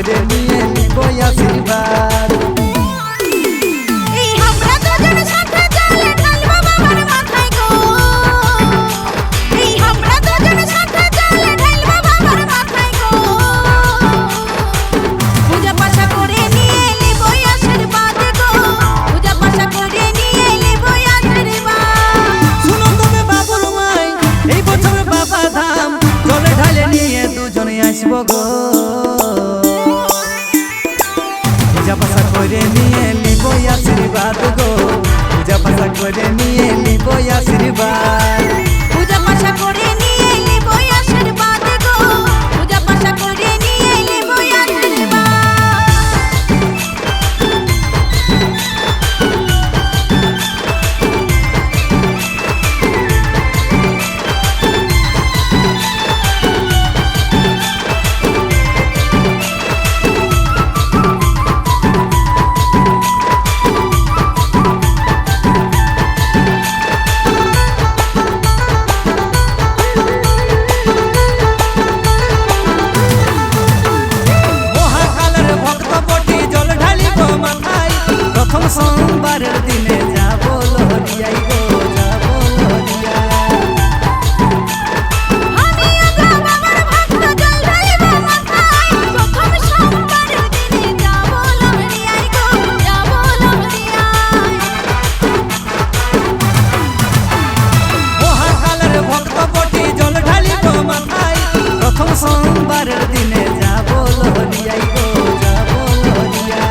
করে নিয়ে নিব আশীর্বাদ। আসবো গো পূজা পাশা করে নিয়ে নিব আশীর্বাদ গো, পূজা পাশা করে নিয়ে নিব আশীর্বাদ। পূজা পাশা করে নিয়ে নিব আশীর্বাদ গো, পূজা পাশা করে নিয়ে নিব আশীর্বাদ। সোমবারের দিনে যাব লহরিয়াই গো, যাব লহরিয়া। আমি আজা বাবার ভক্ত জল ঢালিব মাথায়, প্রথম সোমবারের দিনে যাব লহরিয়াই গো, যাব লহরিয়ায়। মহাকালের ভক্ত বটি জল ঢালিব মাথায়, প্রথম সোমবারের দিনে যাব লহরিয়াই গো, যাব লহরিয়া।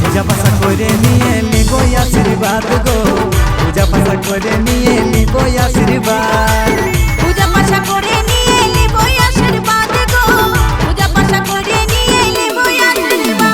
পূজা পাশা করে নিয়ে নিব আশীর্বাদ গো, পূজা পাশা করে নিয়ে নিব আশীর্বাদ। পূজা পাশা করে নিয়ে নিব আশীর্বাদ গো, পূজা পাশা করে নিয়ে নিব আশীর্বাদ।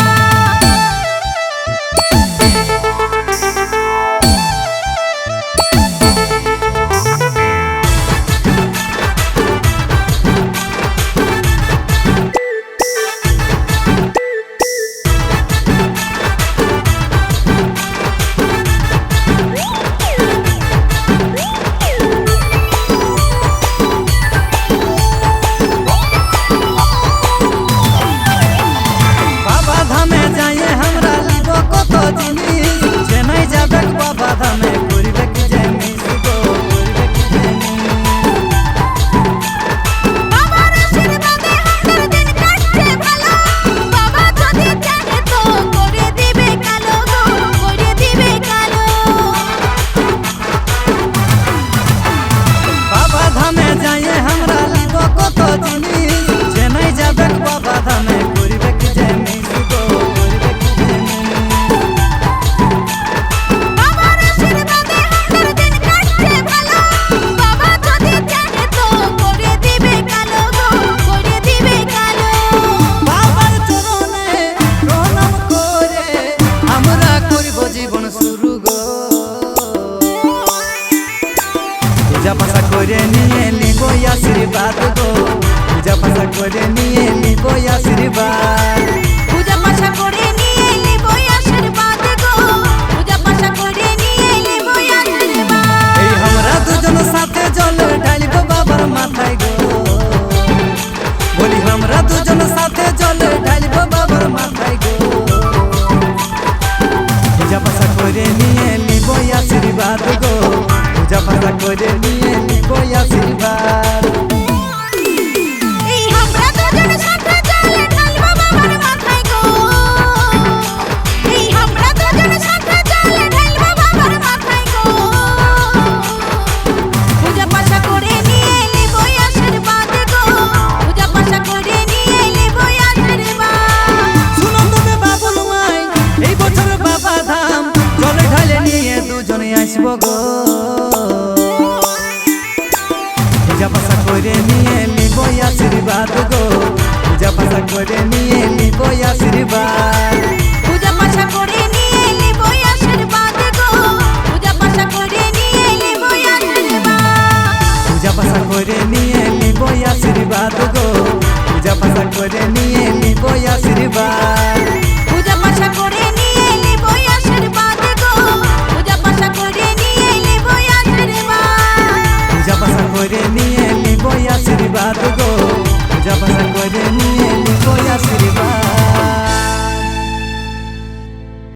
পূজা পাশা করে নিয়ে নিব আশীর্বাদ গো, পূজা পাশা করে নিয়ে নিব আশীর্বাদ। পূজা পাশা করে নিয়ে নিব আশীর্বাদ গো, পূজা পাশা করে নিয়ে নিব আশীর্বাদ। এই আমরা দুজন সাথে জল ঢালিব বাবার মাথায় গো, বলি আমরা দুজন সাথে জল ঢালিব বাবার মাথায় গো। পূজা পাশা করে নিয়ে নিব আশীর্বাদ গো, পূজা পাশা করে নিয়ে নিব আশীর্বাদ। এই আমরা দুজন সাথে জল ঢালিব বাবার মাথায় গো, এই আমরা দুজন সাথে জল ঢালিব বাবার মাথায় গো। পূজা পাশা করে নিয়ে নিব আশীর্বাদ গো, পূজা পাশা করে নিয়ে নিব আশীর্বাদ। শুনো তুমি বাবুল মাই, এই বছর বাবা ধাম জল ঢালে নিয়ে দুজনে আসবো গো। পূজা পাশা করে নিয়ে নিব আশীর্বাদ গো, পূজা পাশা করে নিয়ে নিব আশীর্বাদ। পূজা পাশা করে নিয়ে নিব আশীর্বাদ গো, পূজা পাশা করে নিয়ে নিব আশীর্বাদ। পূজা পাশা করে নিয়ে করে নিয়ে নিব আশীর্বাদ। পূজা পাশা করে নিয়ে নিব আশীর্বাদ গো, পূজা পাশা করে নিয়ে নিব আশীর্বাদ। পূজা পাশা করে নিয়ে নিব আশীর্বাদ গো।